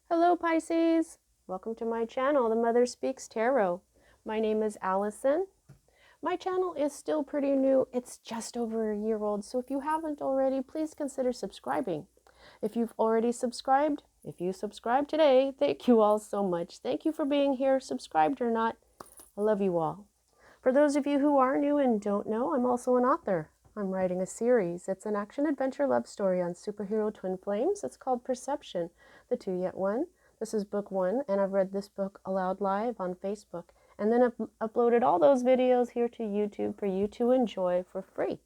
Hello Pisces! Welcome to my channel, The Mother Speaks Tarot. My name is Allison. My channel is still pretty new. It's just over a year old, so if you haven't already, please consider subscribing. If you've already subscribed, if you subscribe today, thank you all so much. Thank you for being here, subscribed or not. I love you all. For those of you who are new and don't know, I'm also an author. I'm writing a series. It's an action-adventure love story on superhero twin flames. It's called Perception, the Two Yet One. This is book 1, and I've read this book aloud live on Facebook. And then I've uploaded all those videos here to YouTube for you to enjoy for free.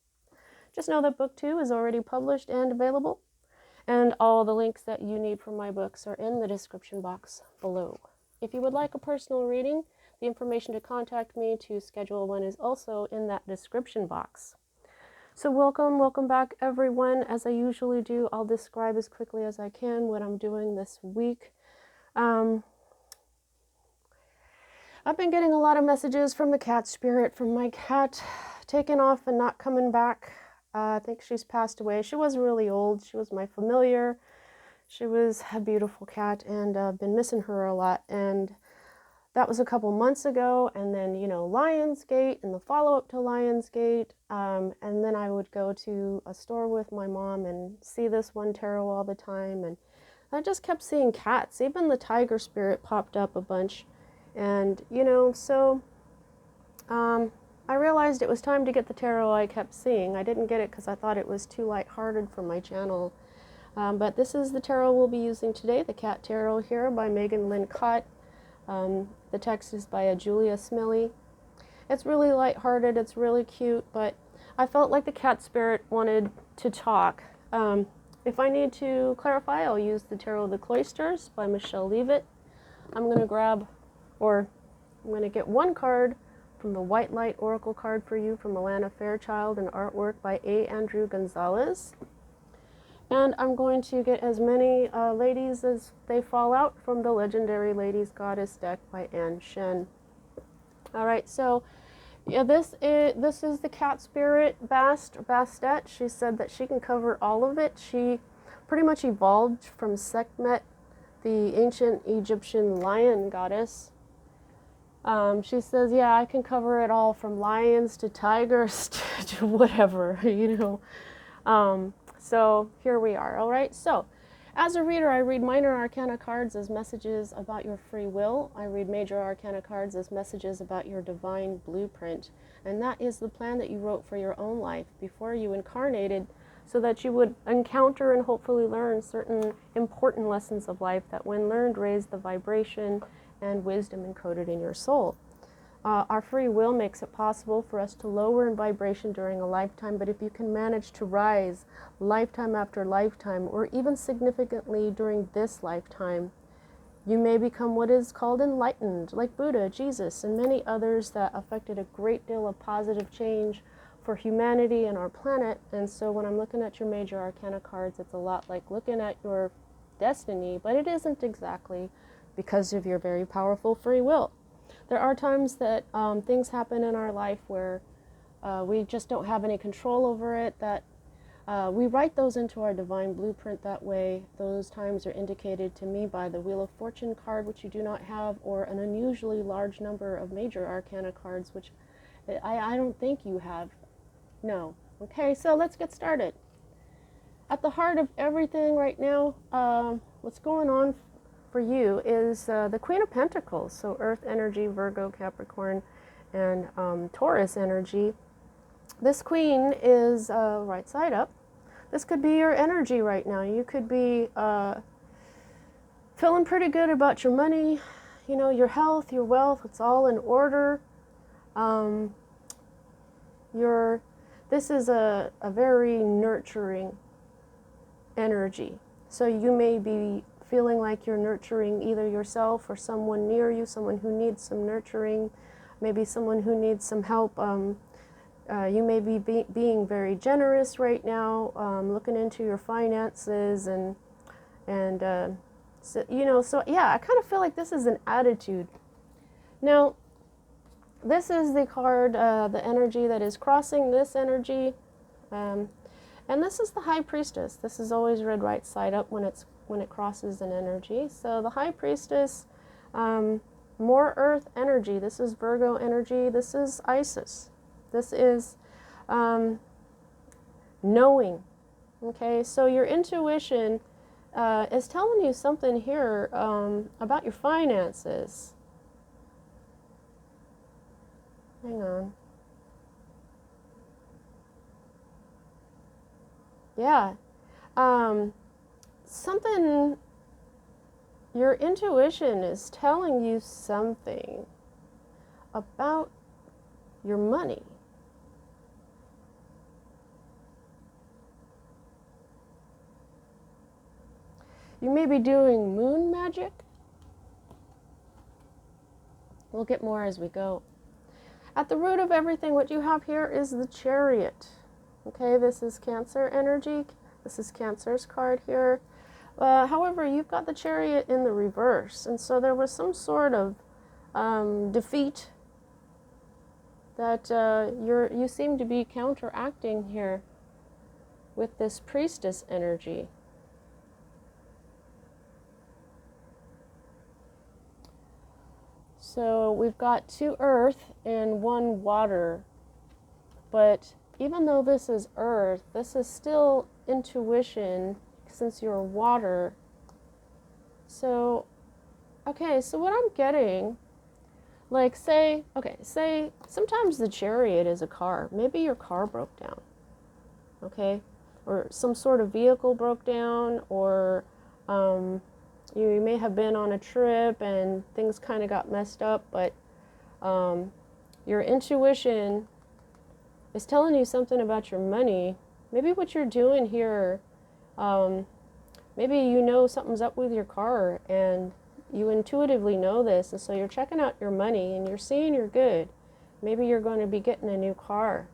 Just know that book 2 is already published and available, and all the links that you need for my books are in the description box below. If you would like a personal reading, the information to contact me to schedule one is also in that description box. So welcome back everyone. As I usually do, I'll describe as quickly as I can what I'm doing this week. I've been getting a lot of messages from the cat spirit, from my cat taking off and not coming back. I think she's passed away. She was really old. She was my familiar. She was a beautiful cat, and I've been missing her a lot. And that was a couple months ago, and then, Lionsgate and the follow-up to Lionsgate, and then I would go to a store with my mom and see this one tarot all the time, and I just kept seeing cats. Even the tiger spirit popped up a bunch, and, so I realized it was time to get the tarot I kept seeing. I didn't get it because I thought it was too lighthearted for my channel, but this is the tarot we'll be using today, the Cat Tarot here by Megan Lynn Cott. The text is by Julia Smiley. It's really lighthearted, it's really cute, but I felt like the cat spirit wanted to talk. If I need to clarify, I'll use the Tarot of the Cloisters by Michelle Leavitt. I'm going to get one card from the White Light Oracle card for you from Alana Fairchild, and artwork by A. Andrew Gonzalez. And I'm going to get as many ladies as they fall out from the Legendary Ladies Goddess deck by Anne Shen. All right, so yeah, this is the cat spirit Bastet. She said that she can cover all of it. She pretty much evolved from Sekhmet, the ancient Egyptian lion goddess. She says, yeah, I can cover it all from lions to tigers to whatever, So here we are. All right. So as a reader, I read minor arcana cards as messages about your free will. I read major arcana cards as messages about your divine blueprint. And that is the plan that you wrote for your own life before you incarnated, so that you would encounter and hopefully learn certain important lessons of life that, when learned, raise the vibration and wisdom encoded in your soul. Our free will makes it possible for us to lower in vibration during a lifetime, but if you can manage to rise lifetime after lifetime, or even significantly during this lifetime, you may become what is called enlightened, like Buddha, Jesus, and many others that affected a great deal of positive change for humanity and our planet. And so when I'm looking at your major arcana cards, it's a lot like looking at your destiny, but it isn't exactly, because of your very powerful free will. There are times that things happen in our life where we just don't have any control over it, that we write those into our divine blueprint that way. Those times are indicated to me by the Wheel of Fortune card, which you do not have, or an unusually large number of major arcana cards, which I don't think you have. No. Okay, so let's get started. At the heart of everything right now, what's going on for you is the Queen of Pentacles, so Earth energy, Virgo, Capricorn, and Taurus energy. This Queen is right side up. This could be your energy right now. You could be feeling pretty good about your money, your health, your wealth. It's all in order. This is a very nurturing energy. So you may be feeling like you're nurturing either yourself or someone near you, someone who needs some nurturing, maybe someone who needs some help. You may be being very generous right now, looking into your finances, so yeah, I kind of feel like this is an attitude. Now, this is the card, the energy that is crossing this energy. And this is the High Priestess. This is always read right side up when it crosses an energy. So the High Priestess, more earth energy. This is Virgo energy. This is Isis. This is knowing. Okay, so your intuition is telling you something here about your finances. Hang on. Yeah. Something, your intuition is telling you something about your money. You may be doing moon magic. We'll get more as we go. At the root of everything, what you have here is the Chariot. Okay, this is Cancer energy. This is Cancer's card here. However, you've got the Chariot in the reverse, and so there was some sort of defeat that you seem to be counteracting here with this Priestess energy. So we've got 2 earth and 1 water, but even though this is earth, this is still intuition since you're water. So, okay, so what I'm getting, like say sometimes the Chariot is a car. Maybe your car broke down, okay? Or some sort of vehicle broke down, or you may have been on a trip and things kind of got messed up, but your intuition is telling you something about your money. Maybe what you're doing here, maybe you know something's up with your car and you intuitively know this, and so you're checking out your money and you're seeing you're good. Maybe you're going to be getting a new car.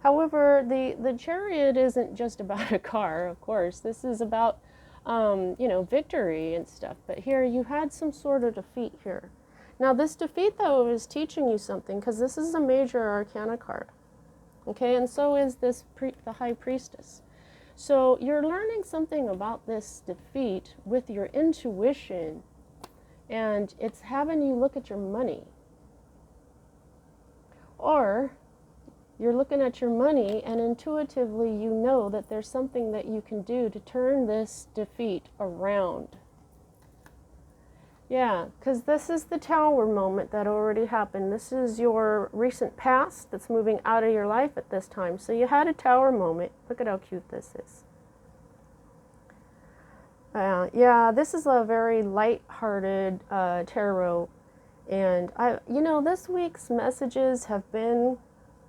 However, the Chariot isn't just about a car, of course. This is about victory and stuff. But here you had some sort of defeat here. Now this defeat, though, is teaching you something, because this is a major arcana card. Okay, and so is this the High Priestess. So you're learning something about this defeat with your intuition, and it's having you look at your money. Or you're looking at your money and intuitively you know that there's something that you can do to turn this defeat around. Yeah, because this is the Tower moment that already happened. This is your recent past that's moving out of your life at this time. So you had a Tower moment. Look at how cute this is. Yeah, this is a very light-hearted tarot. And this week's messages have been,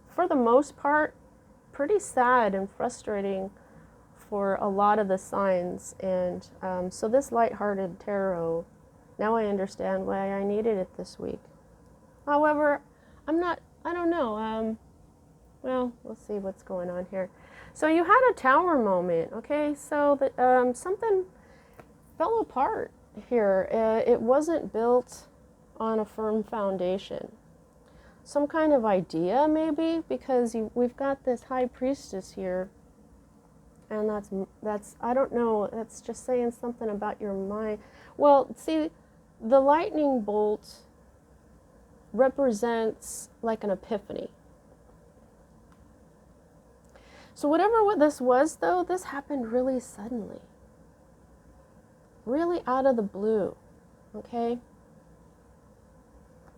for the most part, pretty sad and frustrating for a lot of the signs. And so this lighthearted tarot, now I understand why I needed it this week. However, I don't know. Well, we'll see what's going on here. So you had a Tower moment, okay? So that something fell apart here. It wasn't built on a firm foundation. Some kind of idea, maybe, because we've got this High Priestess here, and that's I don't know, that's just saying something about your mind. Well, see, the lightning bolt represents like an epiphany. So what this was, though, this happened really suddenly, really out of the blue. Okay,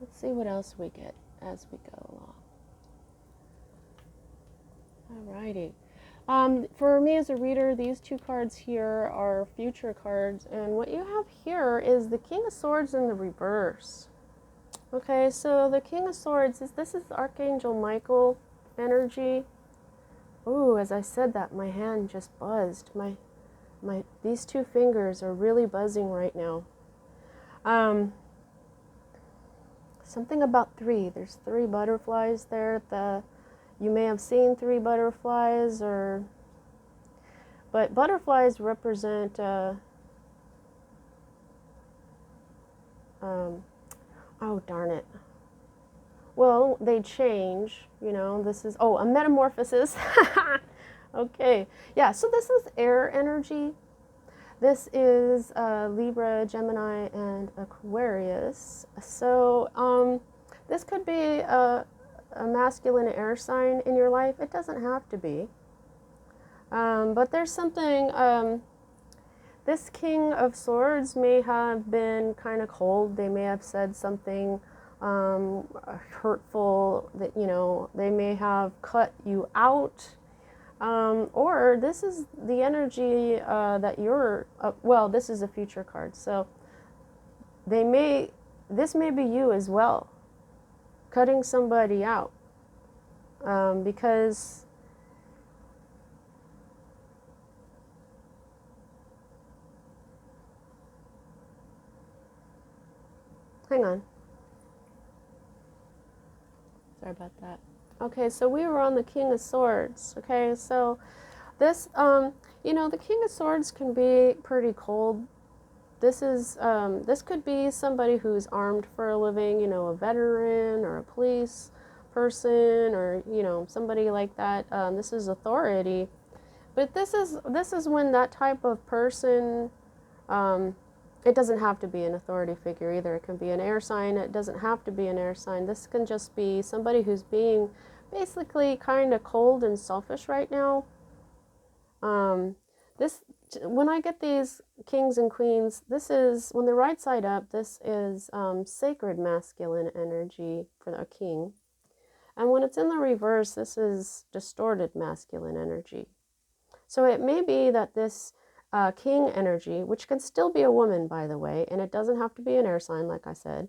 let's see what else we get as we go along. Alrighty. For me as a reader, these 2 cards here are future cards, and what you have here is the King of Swords in the reverse. Okay, so the King of Swords this is Archangel Michael energy. Ooh, as I said that, my hand just buzzed. These 2 fingers are really buzzing right now. Something about 3. There's 3 butterflies there. You may have seen 3 butterflies, but butterflies represent oh darn it. Well, they change, this is a metamorphosis. Okay, yeah, so this is air energy. This is Libra, Gemini, and Aquarius. So this could be a masculine air sign in your life. It doesn't have to be. But there's something, this King of Swords may have been kind of cold. They may have said something hurtful that, you know, they may have cut you out. Or this is the energy that you're, well, this is a future card. So this may be you as well, cutting somebody out. Because hang on. Sorry about that. Okay, so we were on the King of Swords. Okay, so this, you know, the King of Swords can be pretty cold. This is, this could be somebody who's armed for a living, you know, a veteran or a police person or, you know, somebody like that. This is authority. But this is when that type of person, it doesn't have to be an authority figure either. It can be an air sign. It doesn't have to be an air sign. This can just be somebody who's being basically kind of cold and selfish right now. This, when I get these kings and queens, this is, when they're right side up, this is sacred masculine energy for a king. And when it's in the reverse, this is distorted masculine energy. So it may be that this king energy, which can still be a woman, by the way, and it doesn't have to be an air sign, like I said,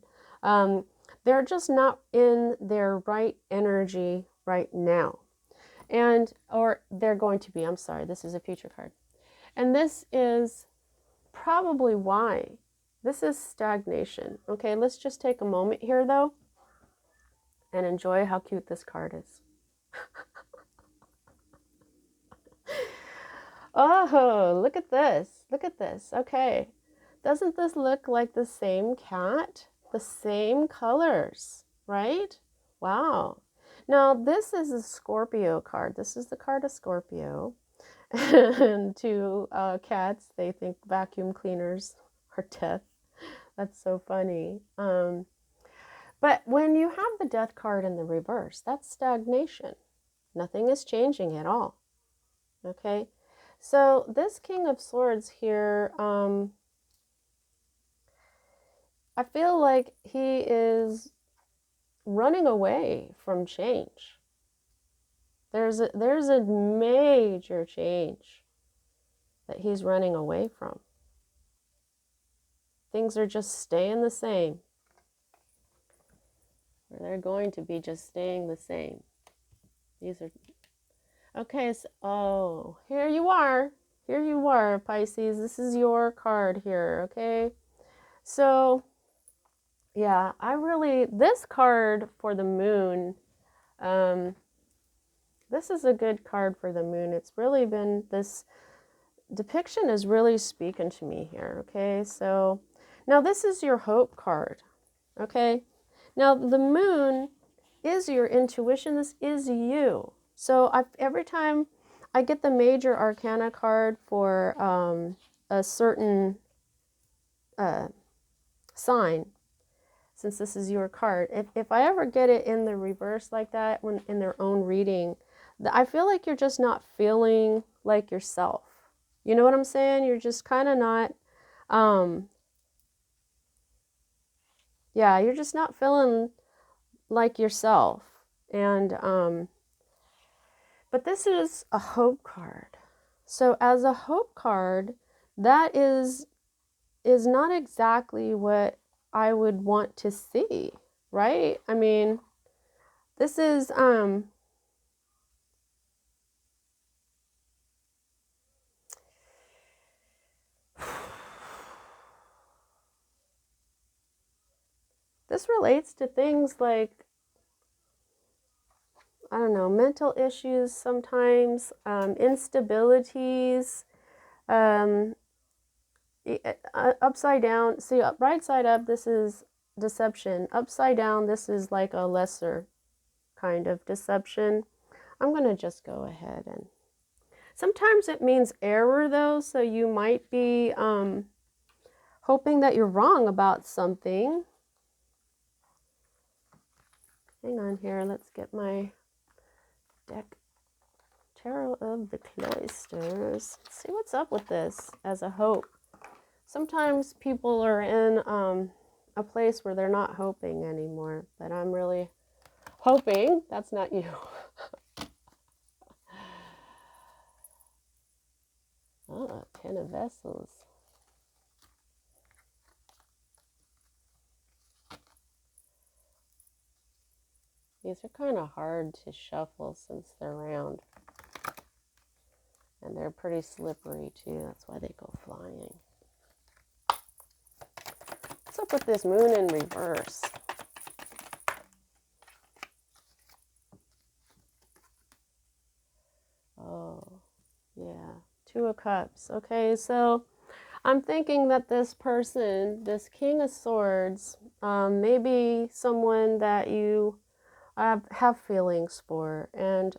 they're just not in their right energy right now. And, or they're going to be, I'm sorry, this is a future card. And this is probably why. This is stagnation. Okay, let's just take a moment here, though, and enjoy how cute this card is. Oh, look at this. Look at this. Okay. Doesn't this look like the same cat? The same colors, right? Wow. Now, this is a Scorpio card. This is the card of Scorpio. And to cats, they think vacuum cleaners are death. That's so funny. But when you have the death card in the reverse, that's stagnation. Nothing is changing at all. Okay? So this King of Swords here, I feel like he is running away from change. There's a major change that he's running away from. Things are just staying the same. Or they're going to be just staying the same. These are, okay, so, oh, here you are. Here you are, Pisces. This is your card here, okay? So, yeah, this card for the moon, this is a good card for the moon. It's really been, this depiction is really speaking to me here, okay? So, now this is your hope card, okay? Now, the moon is your intuition. This is you. So, every time I get the major arcana card for a certain sign, since this is your card, if I ever get it in the reverse like that, when in their own reading, I feel like you're just not feeling like yourself. You know what I'm saying? You're just kind of not, yeah, you're just not feeling like yourself. And, but this is a hope card. So as a hope card, that is not exactly what I would want to see, right? I mean, this is, this relates to things like, I don't know, mental issues sometimes, instabilities, upside down. See, right side up, this is deception. Upside down, this is like a lesser kind of deception. I'm going to just go ahead and Sometimes it means error though, so you might be hoping that you're wrong about something. Hang on here, let's get my deck. Tarot of the Cloisters. Let's see what's up with this as a hope. Sometimes people are in a place where they're not hoping anymore, but I'm really hoping that's not you. Oh, 10 of Vessels. These are kind of hard to shuffle since they're round. And they're pretty slippery too. That's why they go flying. What's up with this moon in reverse? Oh, yeah. 2 of Cups. Okay, so I'm thinking that this person, this King of Swords, maybe someone that you have feelings for, and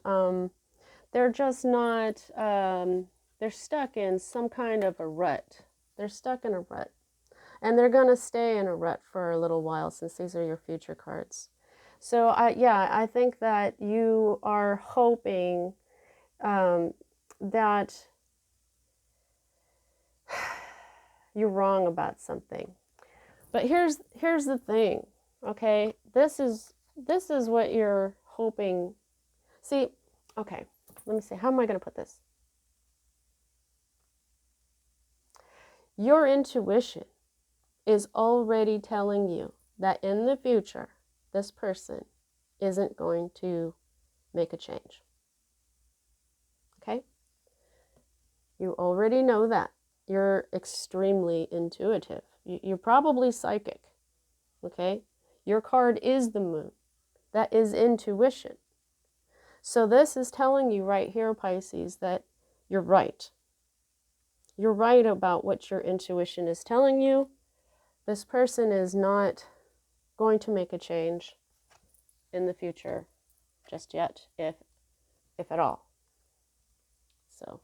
they're just not, they're stuck in some kind of a rut. They're stuck in a rut. And they're going to stay in a rut for a little while since these are your future cards. So, I think that you are hoping that you're wrong about something. But here's the thing, okay? This is what you're hoping. See, okay, let me see. How am I going to put this? Your intuition is already telling you that in the future, this person isn't going to make a change. Okay? You already know that. You're extremely intuitive. You're probably psychic. Okay? Your card is the moon. That is intuition. So this is telling you right here, Pisces, that you're right. You're right about what your intuition is telling you. This person is not going to make a change in the future just yet, if at all. So,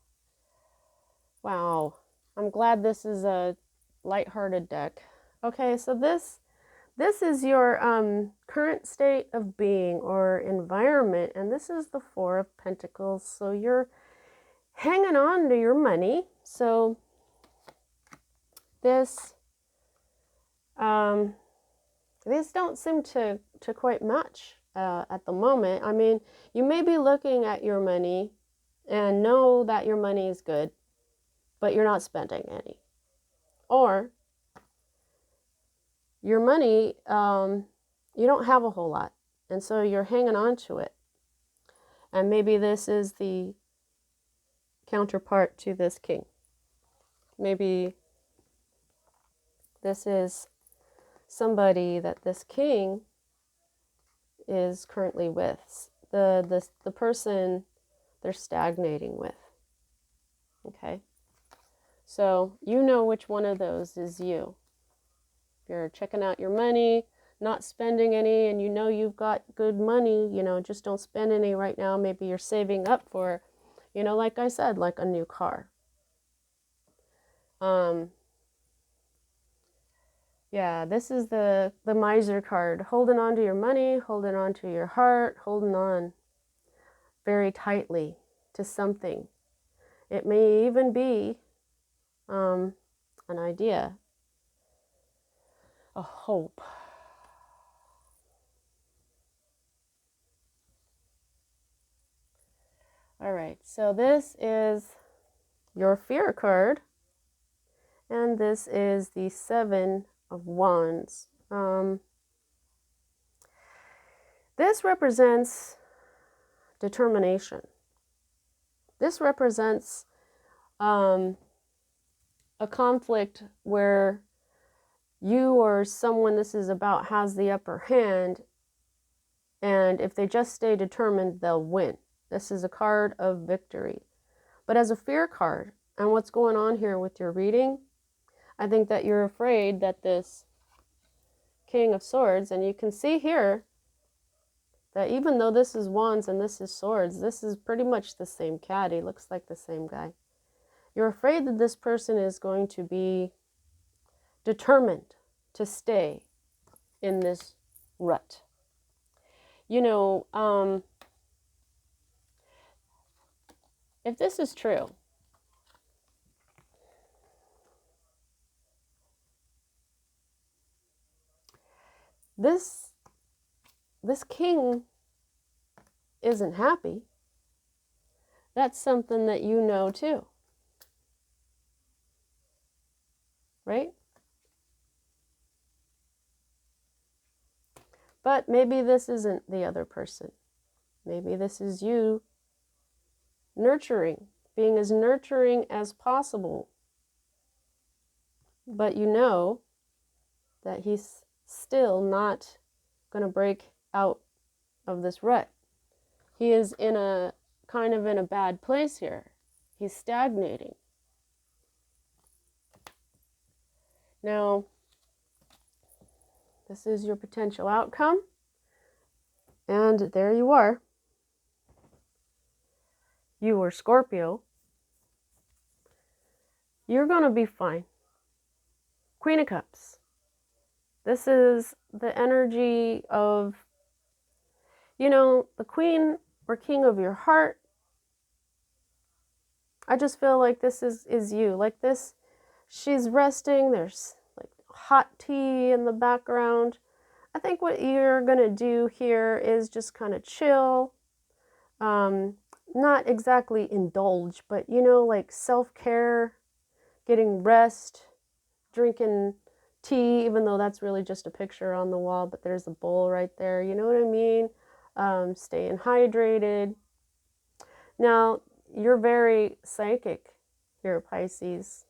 wow. I'm glad this is a lighthearted deck. Okay, so this is your current state of being or environment, and this is the 4 of Pentacles. So you're hanging on to your money. So these don't seem to quite match at the moment. I mean, you may be looking at your money and know that your money is good, but you're not spending any. Or your money, you don't have a whole lot, and so you're hanging on to it. And maybe this is the counterpart to this king. Maybe this is somebody that this king is currently with, the person they're stagnating with. Okay, so you know which one of those is you. If you're checking out your money, not spending any, and you know you've got good money, you know, just don't spend any right now. Maybe you're saving up for, you know, like I said, like a new car. Yeah, this is the miser card. Holding on to your money, holding on to your heart, holding on very tightly to something. It may even be an idea, a hope. All right, so this is your fear card, and this is the 7 of Wands. This represents determination. This represents a conflict where you or someone this is about has the upper hand, and if they just stay determined, they'll win. This is a card of victory. But as a fear card, and what's going on here with your reading, I think that you're afraid that this King of Swords, and you can see here, That even though this is wands and this is swords, this is pretty much the same cat. He looks like the same guy. You're afraid that this person is going to be determined to stay in this rut. You know, if this is true, this king isn't happy. That's something that you know too. Right? But maybe this isn't the other person. Maybe this is you nurturing, being as nurturing as possible. But you know that he's still not going to break out of this rut. He is in a kind of in a bad place here. He's stagnating. Now, this is your potential outcome. And there you are. You were Scorpio. You're going to be fine. Queen of Cups. This is the energy of, you know, the queen or king of your heart. I just feel like this is you. Like this, she's resting. There's like hot tea in the background. I think what you're going to do here is just kind of chill. Not exactly indulge, but, you know, like self-care, getting rest, drinking tea, even though that's really just a picture on the wall, but there's a bowl right there. You know what I mean? Staying hydrated. Now, you're very psychic here, Pisces.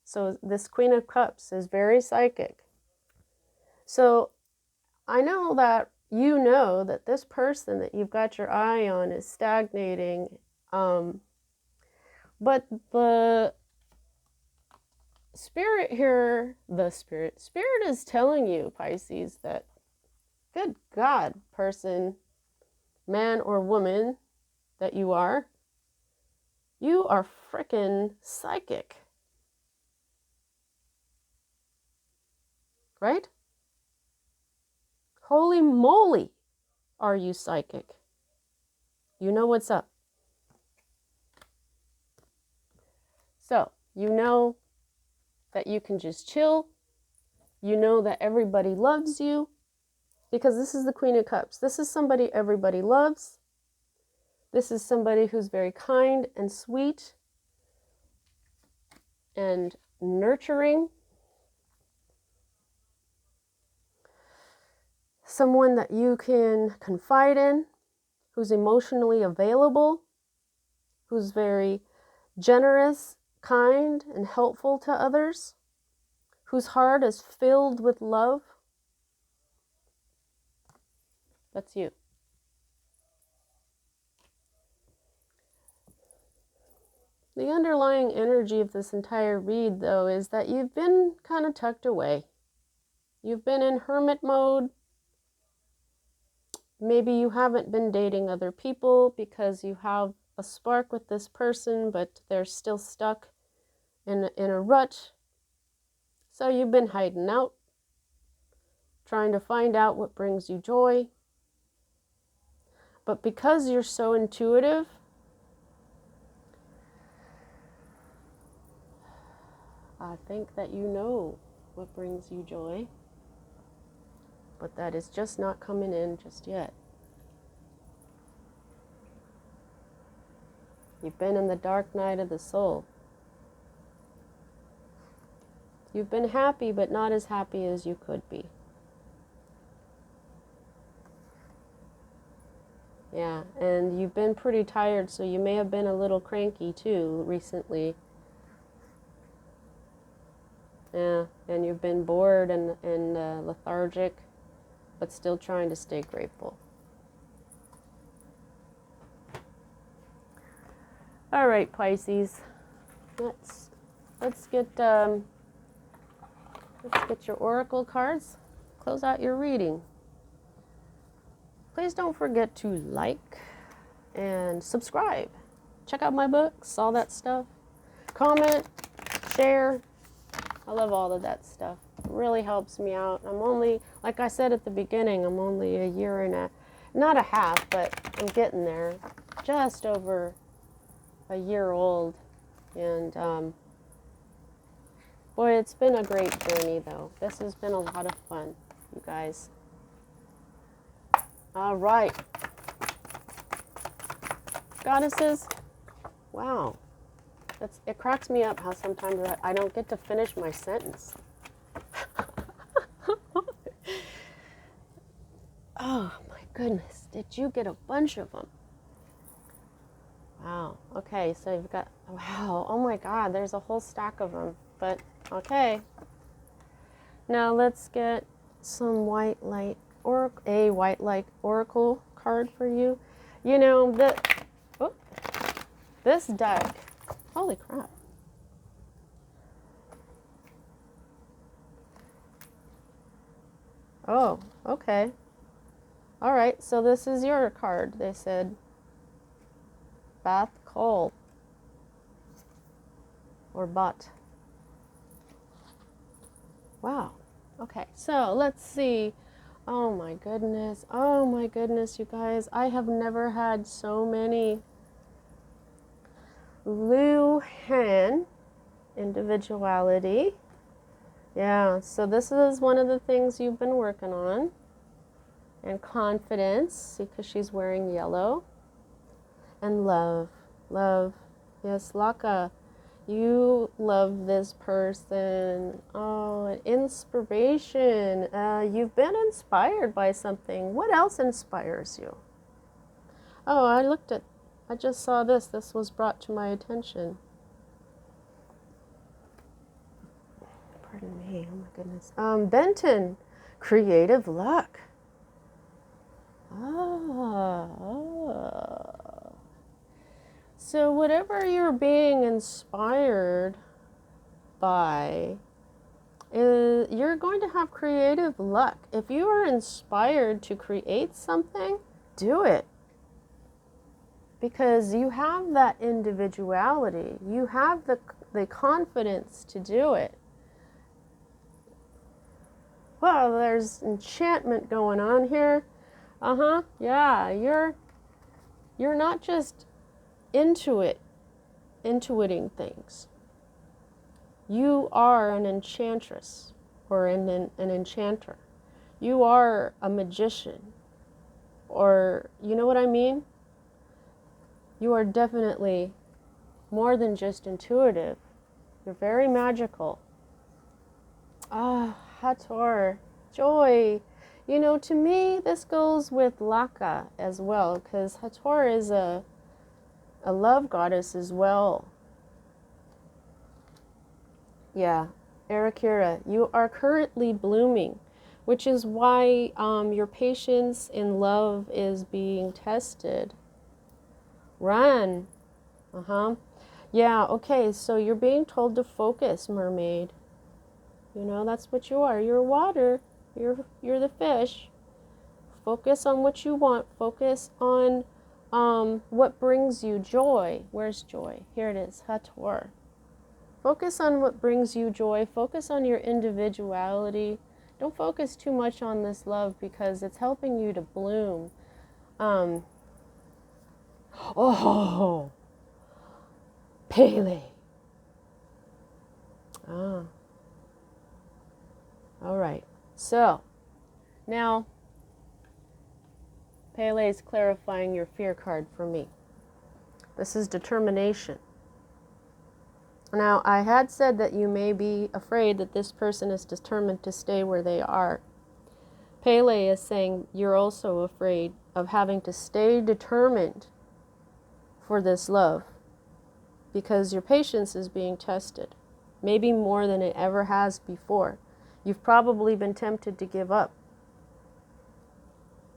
So this Queen of Cups is very psychic. So I know that you know that this person that you've got your eye on is stagnating. But the spirit here, spirit is telling you, Pisces, that good God, person, man or woman that you are frickin' psychic. Right? Holy moly, are you psychic? You know what's up. So, you know that you can just chill. You know that everybody loves you because this is the Queen of Cups. This is somebody everybody loves. This is somebody who's very kind and sweet and nurturing. Someone that you can confide in, who's emotionally available, who's very generous, kind, and helpful to others, whose heart is filled with love. That's you. The underlying energy of this entire read, though, is that you've been kind of tucked away. You've been in hermit mode. Maybe you haven't been dating other people because you have a spark with this person, but they're still stuck in a rut. So you've been hiding out, trying to find out what brings you joy. But because you're so intuitive, I think that you know what brings you joy. But that is just not coming in just yet. You've been in the dark night of the soul. You've been happy, but not as happy as you could be. Yeah, and you've been pretty tired, so you may have been a little cranky too recently. Yeah, and you've been bored and lethargic, but still trying to stay grateful. All right, Pisces, let's get your oracle cards. Close out your reading. Please don't forget to like and subscribe. Check out my books, all that stuff. Comment, share. I love all of that stuff. It really helps me out. I'm only, like I said at the beginning, I'm only a year and not a half, but I'm getting there. Just over a year old. And boy, it's been a great journey though. This has been a lot of fun, you guys. All right. Goddesses, wow. It cracks me up how sometimes I don't get to finish my sentence. Oh my goodness, did you get a bunch of them? Wow, okay, so you've got, wow, oh my God, there's a whole stack of them, but okay. Now let's get some white light, or a white light oracle card for you. You know, this deck, holy crap. Oh, okay. All right, so this is your card. They said Bath Coal or Butt. Wow. Okay, so let's see. Oh my goodness. Oh my goodness, you guys. I have never had so many Luhan individuality. Yeah, so this is one of the things you've been working on. And confidence, because she's wearing yellow. And love. Love. Yes, Laka, you love this person. Oh, inspiration. You've been inspired by something. What else inspires you? Oh, I just saw this. This was brought to my attention. Pardon me. Oh my goodness. Benton, creative luck. So whatever you're being inspired by, you're going to have creative luck. If you are inspired to create something, do it. Because you have that individuality. You have the confidence to do it. Well, there's enchantment going on here. Yeah, you're not just intuiting things. You are an enchantress or an enchanter. You are a magician, or you know what I mean? You are definitely more than just intuitive. You're very magical. Ah, Hathor, joy. You know, to me, this goes with Laka as well, because Hathor is a love goddess as well. Yeah, Arakira, you are currently blooming, which is why your patience in love is being tested. Run. Yeah, okay, so you're being told to focus, mermaid. You know, that's what you are. You're water. You're the fish. Focus on what you want. Focus on what brings you joy. Where's joy? Here it is, Hathor. Focus on what brings you joy. Focus on your individuality. Don't focus too much on this love because it's helping you to bloom. Oh, Pele. All right. So, now, Pele is clarifying your fear card for me. This is determination. Now, I had said that you may be afraid that this person is determined to stay where they are. Pele is saying you're also afraid of having to stay determined for this love because your patience is being tested, maybe more than it ever has before. You've probably been tempted to give up.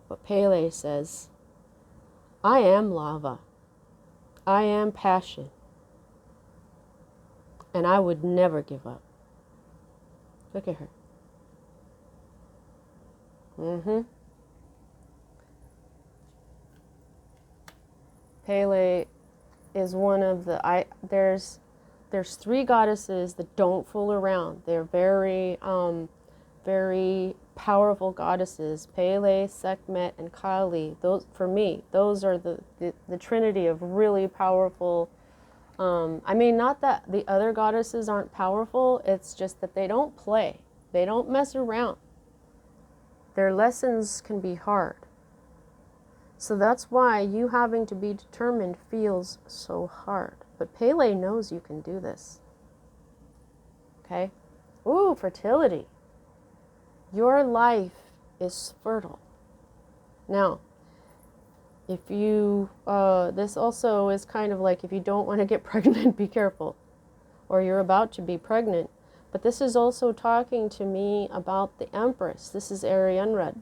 But Pele says, I am lava. I am passion. And I would never give up. Look at her. Pele is one of the there's 3 goddesses that don't fool around. They're very powerful goddesses. Pele, Sekhmet, and Kali. Those, for me, those are the trinity of really powerful. I mean, not that the other goddesses aren't powerful. It's just that they don't play. They don't mess around. Their lessons can be hard. So that's why you having to be determined feels so hard. But Pele knows you can do this. Okay? Ooh, fertility. Your life is fertile. Now, if you, this also is kind of like if you don't want to get pregnant, be careful. Or you're about to be pregnant. But this is also talking to me about the Empress. This is Arianrhod.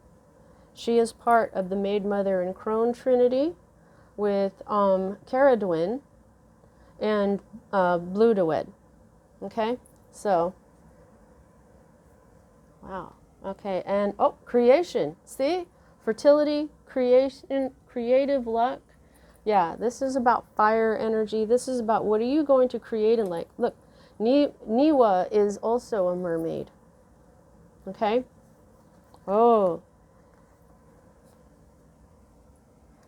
She is part of the Maid Mother and Crone Trinity with Caradwyn and Bludowed. Okay? So, wow. Okay, and creation. See? Fertility, creation, creative luck. Yeah, this is about fire energy. This is about what are you going to create in life. Look, Niwa is also a mermaid. Okay? Oh.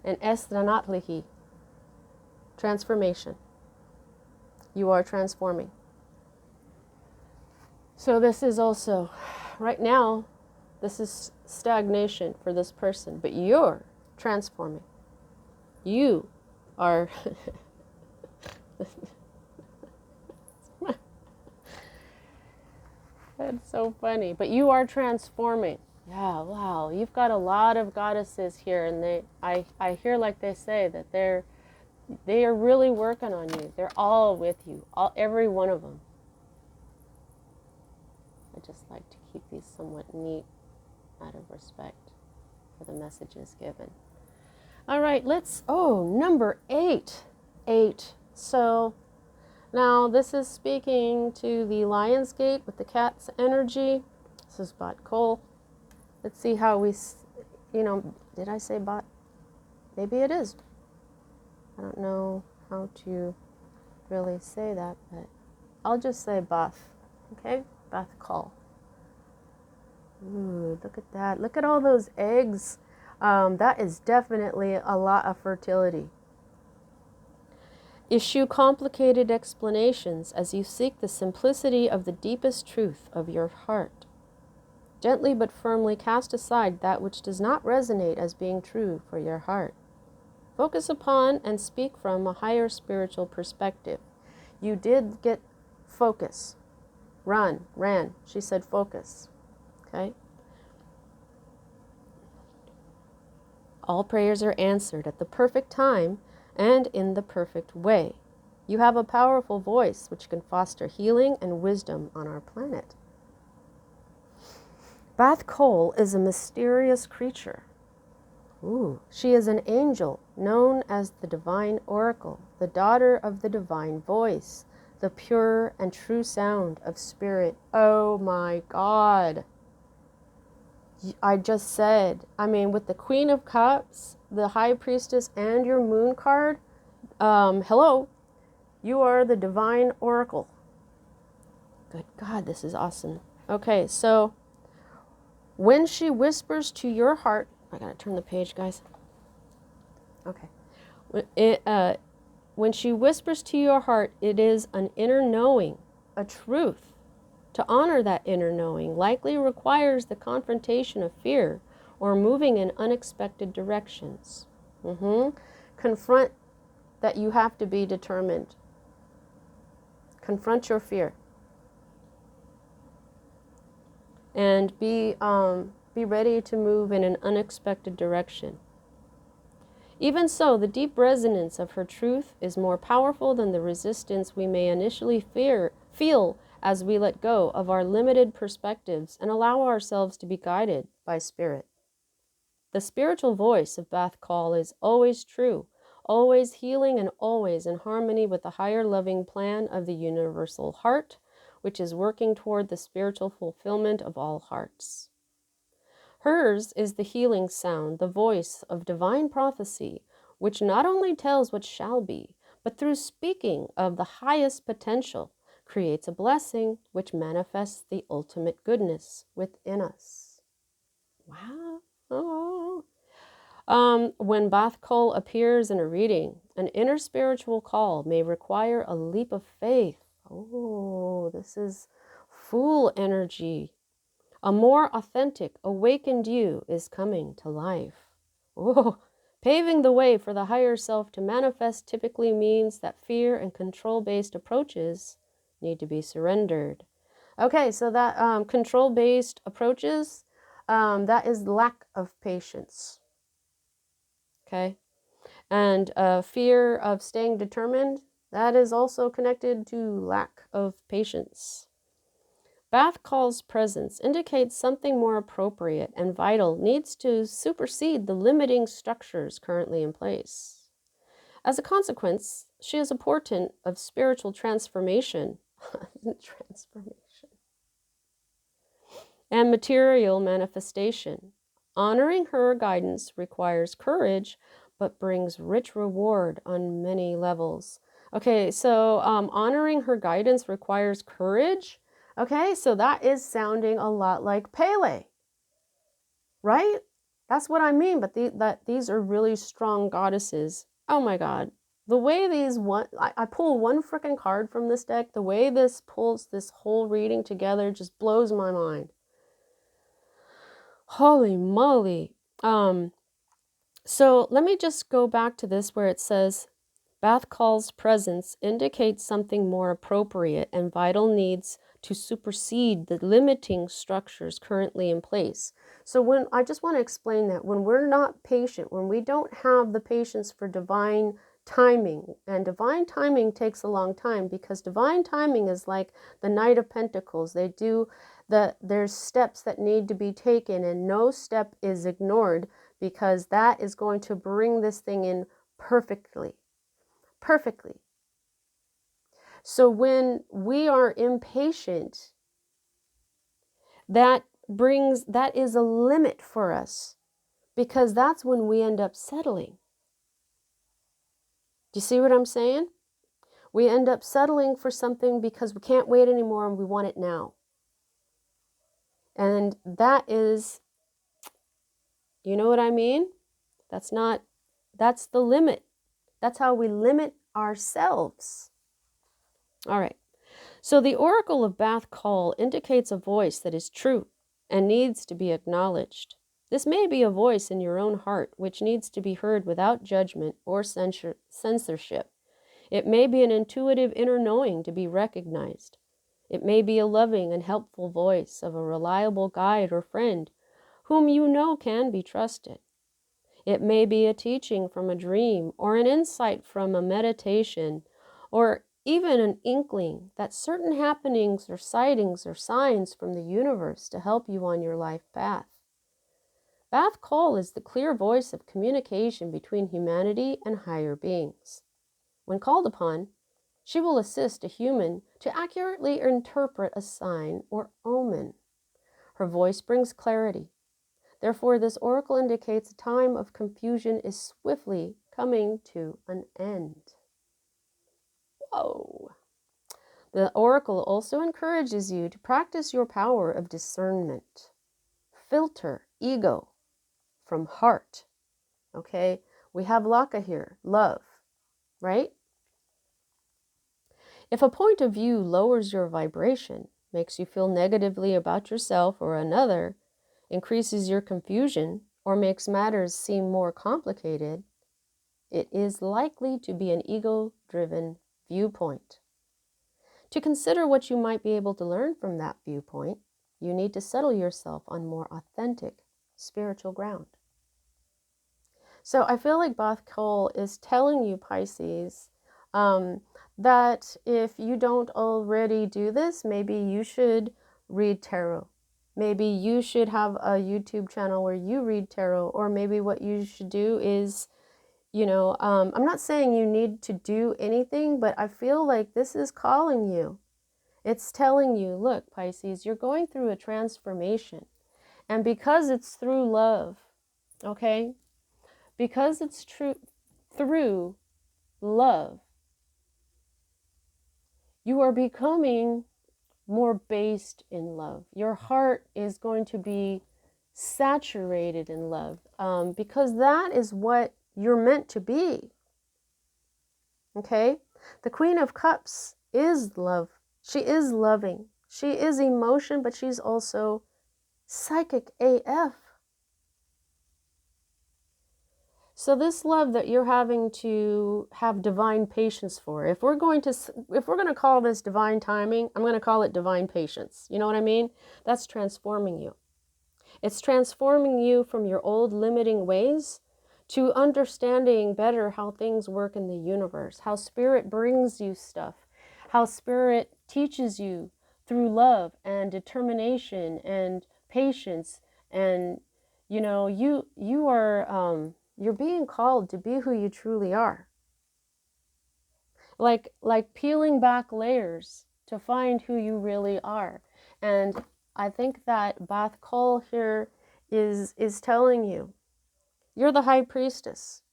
And Aeshnidae. Transformation. You are transforming. So this is also, right now, this is stagnation for this person, but you're transforming. You are that's so funny, but you are transforming. Yeah, wow, you've got a lot of goddesses here, and I hear like they say that they are really working on you. They're all with you, every one of them. I just like to keep these somewhat neat out of respect for the messages given. All right, number 8. 8. So now this is speaking to the Lion's Gate with the cat's energy. This is Bat Kol. Let's see how we, did I say Bat? Maybe it is. I don't know how to really say that, but I'll just say Bath. Okay? Bath Kol. Ooh, look at that. Look at all those eggs. That is definitely a lot of fertility. Issue complicated explanations as you seek the simplicity of the deepest truth of your heart. Gently but firmly cast aside that which does not resonate as being true for your heart. Focus upon and speak from a higher spiritual perspective. You did get focus. Ran. She said focus. Okay? All prayers are answered at the perfect time and in the perfect way. You have a powerful voice which can foster healing and wisdom on our planet. Bath Kol is a mysterious creature. Ooh, she is an angel known as the Divine Oracle, the daughter of the Divine Voice, the pure and true sound of spirit. Oh my God. I just said, with the Queen of Cups, the High Priestess, and your Moon card, hello, you are the Divine Oracle. Good God, this is awesome. Okay, so when she whispers to your heart, I gotta turn the page, guys. Okay. When she whispers to your heart, it is an inner knowing, a truth. To honor that inner knowing likely requires the confrontation of fear or moving in unexpected directions. Confront that you have to be determined. Confront your fear. And be ready to move in an unexpected direction. Even so, the deep resonance of her truth is more powerful than the resistance we may initially feel as we let go of our limited perspectives and allow ourselves to be guided by spirit. The spiritual voice of Bath Kol is always true, always healing, and always in harmony with the higher loving plan of the universal heart, which is working toward the spiritual fulfillment of all hearts. Hers is the healing sound, the voice of divine prophecy, which not only tells what shall be, but through speaking of the highest potential, creates a blessing which manifests the ultimate goodness within us. Wow. Oh. When Bath Kol appears in a reading, an inner spiritual call may require a leap of faith. Oh, this is Fool energy. A more authentic, awakened you is coming to life. Oh, paving the way for the higher self to manifest typically means that fear and control-based approaches need to be surrendered. Okay, so that control-based approaches, that is lack of patience. Okay, and fear of staying determined, that is also connected to lack of patience. Bath Kol's presence indicates something more appropriate and vital needs to supersede the limiting structures currently in place. As a consequence, she is a portent of spiritual transformation, and material manifestation. Honoring her guidance requires courage, but brings rich reward on many levels. Okay, so honoring her guidance requires courage. Okay, so that is sounding a lot like Pele, right? That's what I mean, but these are really strong goddesses. Oh my God. The way these I pull one freaking card from this deck, the way this pulls this whole reading together just blows my mind. Holy moly. So let me just go back to this where it says, Bath Kol's presence indicates something more appropriate and vital needs to supersede the limiting structures currently in place. So when I just want to explain that when we're not patient, when we don't have the patience for divine timing, and divine timing takes a long time because divine timing is like the Knight of Pentacles. There's steps that need to be taken and no step is ignored because that is going to bring this thing in perfectly. Perfectly. So when we are impatient, that is a limit for us because that's when we end up settling. Do you see what I'm saying? We end up settling for something because we can't wait anymore and we want it now. And that is, you know what I mean? That's the limit. That's how we limit ourselves. All right. So the Oracle of Bath Kol indicates a voice that is true and needs to be acknowledged. This may be a voice in your own heart which needs to be heard without judgment or censorship. It may be an intuitive inner knowing to be recognized. It may be a loving and helpful voice of a reliable guide or friend whom you know can be trusted. It may be a teaching from a dream or an insight from a meditation or even an inkling that certain happenings or sightings or signs from the universe to help you on your life path. Bath Kol is the clear voice of communication between humanity and higher beings. When called upon, she will assist a human to accurately interpret a sign or omen. Her voice brings clarity. Therefore, this oracle indicates a time of confusion is swiftly coming to an end. Whoa. The oracle also encourages you to practice your power of discernment. Filter ego from heart. Okay? We have Laka here, love, right? If a point of view lowers your vibration, makes you feel negatively about yourself or another, increases your confusion, or makes matters seem more complicated, it is likely to be an ego-driven viewpoint. To consider what you might be able to learn from that viewpoint, you need to settle yourself on more authentic spiritual ground. So I feel like Bath Kol is telling you, Pisces, that if you don't already do this, maybe you should read tarot. Maybe you should have a YouTube channel where you read tarot, or maybe what you should do is, I'm not saying you need to do anything, but I feel like this is calling you. It's telling you, look, Pisces, you're going through a transformation. And because it's through love, okay? Because it's true, through love. You are becoming more based in love. Your heart is going to be saturated in love, because that is what you're meant to be. Okay? The Queen of Cups is love. She is loving. She is emotion, but she's also psychic AF. So this love that you're having to have divine patience for, if we're going to call this divine timing, I'm going to call it divine patience. You know what I mean? That's transforming you. It's transforming you from your old limiting ways to understanding better how things work in the universe, how spirit brings you stuff, how spirit teaches you through love and determination and patience. And you know, you are you're being called to be who you truly are. Like peeling back layers to find who you really are. And I think that Bath Cole here is telling you, you're the high priestess.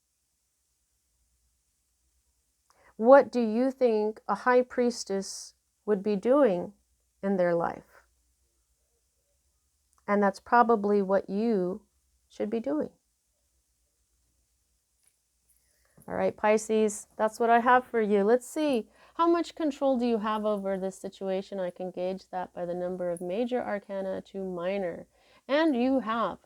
What do you think a high priestess would be doing in their life? And that's probably what you should be doing. All right, Pisces, that's what I have for you. Let's see. How much control do you have over this situation? I can gauge that by the number of major arcana to minor. And you have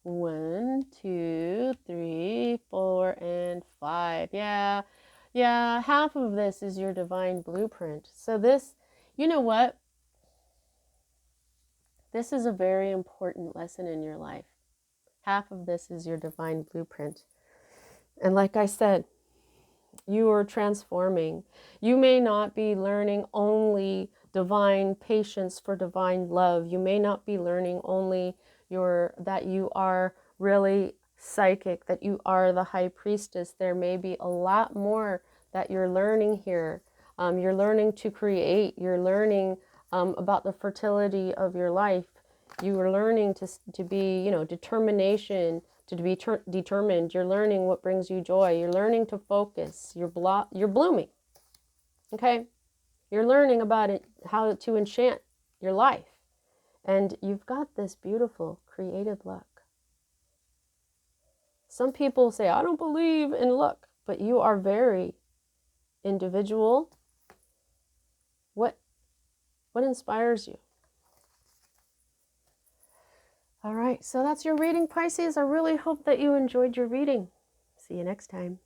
1, 2, 3, 4, and 5. Yeah, half of this is your divine blueprint. So this, you know what? This is a very important lesson in your life. Half of this is your divine blueprint. And like I said, you are transforming. You may not be learning only divine patience for divine love. You may not be learning only that you are really psychic, that you are the high priestess. There may be a lot more that you're learning here. You're learning to create. You're learning about the fertility of your life. You are learning to be, you know, determination, to be determined. You're learning what brings you joy. You're learning to focus. You're blooming. Okay? You're learning about it, how to enchant your life. And you've got this beautiful creative luck. Some people say, I don't believe in luck, but you are very individual. What inspires you? All right, so that's your reading, Pisces. I really hope that you enjoyed your reading. See you next time.